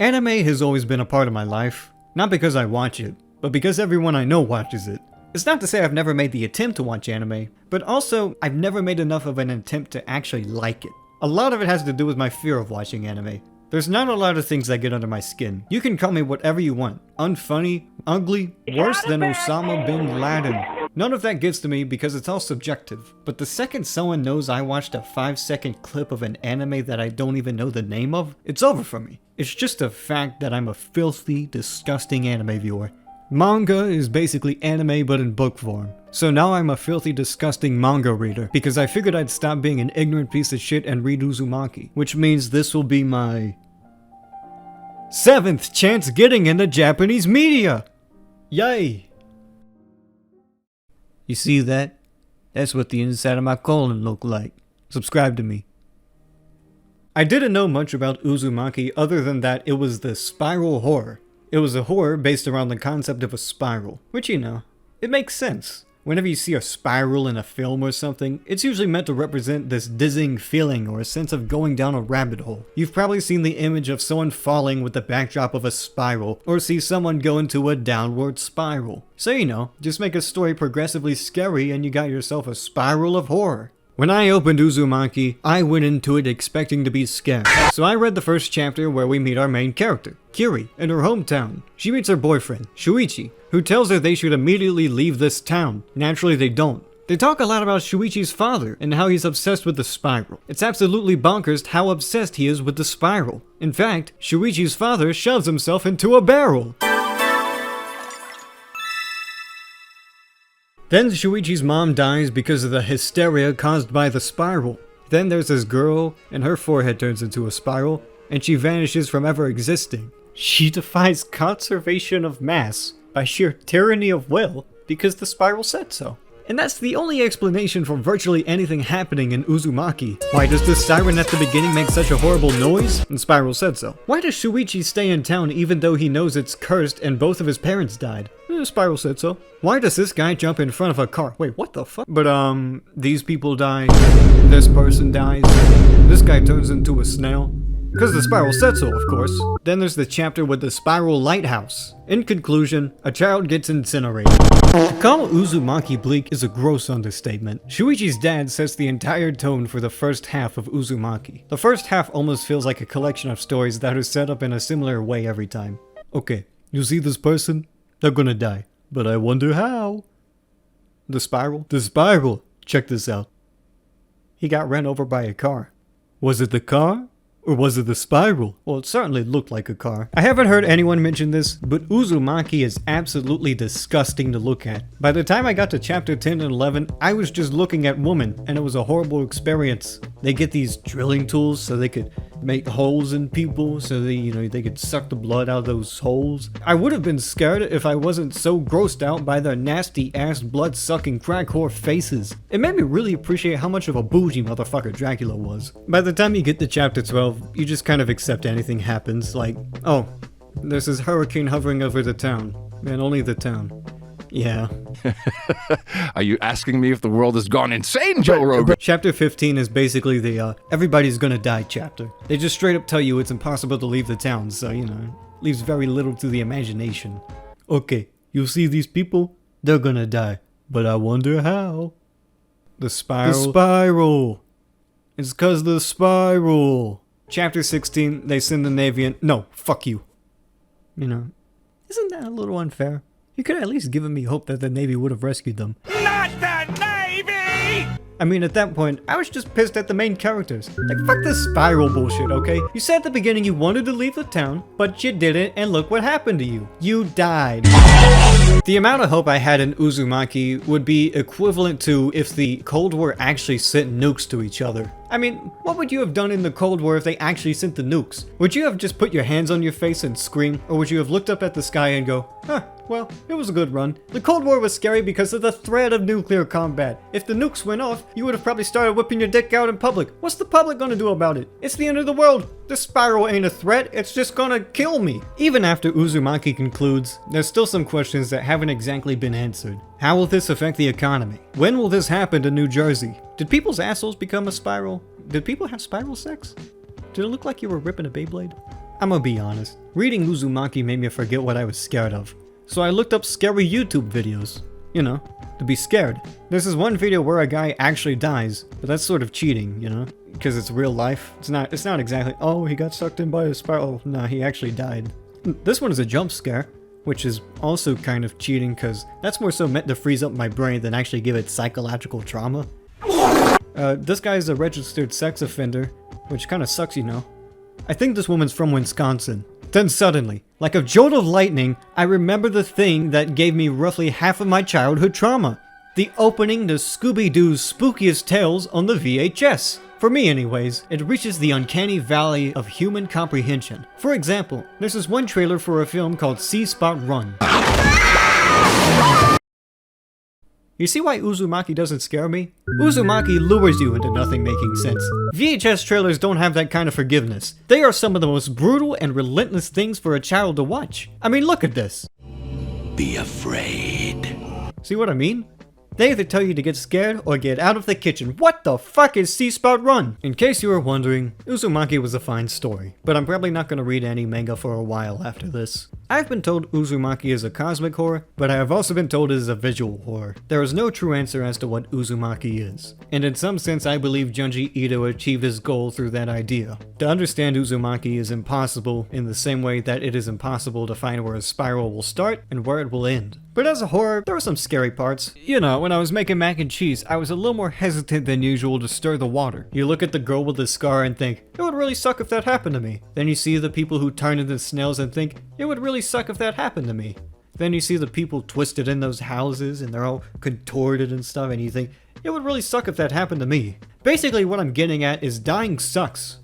Anime has always been a part of my life, not because I watch it, but because everyone I know watches it. It's not to say I've never made the attempt to watch anime, but also I've never made enough of an attempt to actually like it. A lot of it has to do with my fear of watching anime. There's not a lot of things that get under my skin. You can call me whatever you want. Unfunny, ugly, worse than Osama bin Laden. None of that gets to me because it's all subjective. But the second someone knows I watched a 5-second clip of an anime that I don't even know the name of, it's over for me. It's just a fact that I'm a filthy, disgusting anime viewer. Manga is basically anime but in book form. So now I'm a filthy, disgusting manga reader because I figured I'd stop being an ignorant piece of shit and read Uzumaki. Which means this will be my 7th chance getting into Japanese media! Yay! You see that? That's what the inside of my colon looked like. Subscribe to me. I didn't know much about Uzumaki other than that it was the spiral horror. It was a horror based around the concept of a spiral, which, you know, it makes sense. Whenever you see a spiral in a film or something, it's usually meant to represent this dizzying feeling or a sense of going down a rabbit hole. You've probably seen the image of someone falling with the backdrop of a spiral, or see someone go into a downward spiral. So you know, just make a story progressively scary and you got yourself a spiral of horror. When I opened Uzumaki, I went into it expecting to be scared. So I read the first chapter where we meet our main character, Kiri, in her hometown. She meets her boyfriend, Shuichi, who tells her they should immediately leave this town. Naturally they don't. They talk a lot about Shuichi's father and how he's obsessed with the spiral. It's absolutely bonkers how obsessed he is with the spiral. In fact, Shuichi's father shoves himself into a barrel. Then Shuichi's mom dies because of the hysteria caused by the spiral. Then there's this girl, and her forehead turns into a spiral, and she vanishes from ever existing. She defies conservation of mass by sheer tyranny of will because the spiral said so. And that's the only explanation for virtually anything happening in Uzumaki. Why does the siren at the beginning make such a horrible noise? And Spiral said so. Why does Shuichi stay in town even though he knows it's cursed and both of his parents died? Spiral said so. Why does this guy jump in front of a car? Wait, what the fuck? But these people die. This person dies. This guy turns into a snail. Because the spiral said so, of course. Then there's the chapter with the spiral lighthouse. In conclusion, a child gets incinerated. To call Uzumaki bleak is a gross understatement. Shuichi's dad sets the entire tone for the first half of Uzumaki. The first half almost feels like a collection of stories that are set up in a similar way every time. Okay, you see this person? They're gonna die. But I wonder how. The spiral? The spiral! Check this out. He got ran over by a car. Was it the car? Or was it the spiral? Well, it certainly looked like a car. I haven't heard anyone mention this, but Uzumaki is absolutely disgusting to look at. By the time I got to chapter 10 and 11, I was just looking at women, and it was a horrible experience. They get these drilling tools so they could make holes in people, so they could suck the blood out of those holes. I would have been scared if I wasn't so grossed out by their nasty ass blood-sucking crack whore faces. It made me really appreciate how much of a bougie motherfucker Dracula was. By the time you get to chapter 12, you just kind of accept anything happens, like, oh, there's this hurricane hovering over the town. Man, only the town. Yeah. Are you asking me if the world has gone insane, Joe Rogan? Chapter 15 is basically the, everybody's gonna die chapter. They just straight up tell you it's impossible to leave the town, so, leaves very little to the imagination. Okay, you see these people? They're gonna die. But I wonder how. The spiral. The spiral! It's 'cause the spiral! Chapter 16, they send the Navy in. No, fuck you. Isn't that a little unfair? You could at least given me hope that the Navy would have rescued them. Not the Navy! I mean, at that point, I was just pissed at the main characters. Like, fuck this spiral bullshit, okay? You said at the beginning you wanted to leave the town, but you didn't, and look what happened to you. You died. The amount of hope I had in Uzumaki would be equivalent to if the Cold War actually sent nukes to each other. I mean, what would you have done in the Cold War if they actually sent the nukes? Would you have just put your hands on your face and scream, or would you have looked up at the sky and go, huh, well, it was a good run. The Cold War was scary because of the threat of nuclear combat. If the nukes went off, you would have probably started whipping your dick out in public. What's the public gonna do about it? It's the end of the world. The spiral ain't a threat, it's just gonna kill me. Even after Uzumaki concludes, there's still some questions that haven't exactly been answered. How will this affect the economy? When will this happen to New Jersey? Did people's assholes become a spiral? Did people have spiral sex? Did it look like you were ripping a Beyblade? I'm gonna be honest, reading Uzumaki made me forget what I was scared of. So I looked up scary YouTube videos, you know, to be scared. There's this one video where a guy actually dies, but that's sort of cheating, you know, because it's real life. It's not exactly, oh, he got sucked in by a spiral. No, he actually died. This one is a jump scare, which is also kind of cheating because that's more so meant to freeze up my brain than actually give it psychological trauma. This guy's a registered sex offender, which kind of sucks, you know. I think this woman's from Wisconsin. Then suddenly, like a jolt of lightning, I remember the thing that gave me roughly half of my childhood trauma. The opening to Scooby-Doo's Spookiest Tales on the VHS. For me anyways, it reaches the uncanny valley of human comprehension. For example, there's this one trailer for a film called See Spot Run. You see why Uzumaki doesn't scare me? Uzumaki lures you into nothing making sense. VHS trailers don't have that kind of forgiveness. They are some of the most brutal and relentless things for a child to watch. I mean, look at this. Be afraid. See what I mean? They either tell you to get scared or get out of the kitchen. What the fuck is See Spot Run? In case you were wondering, Uzumaki was a fine story, but I'm probably not going to read any manga for a while after this. I've been told Uzumaki is a cosmic horror, but I have also been told it is a visual horror. There is no true answer as to what Uzumaki is, and in some sense I believe Junji Ito achieved his goal through that idea. To understand Uzumaki is impossible in the same way that it is impossible to find where a spiral will start and where it will end. But as a horror, there were some scary parts. You know, when I was making mac and cheese, I was a little more hesitant than usual to stir the water. You look at the girl with the scar and think, it would really suck if that happened to me. Then you see the people who turn into snails and think, it would really suck if that happened to me. Then you see the people twisted in those houses and they're all contorted and stuff and you think, it would really suck if that happened to me. Basically what I'm getting at is dying sucks.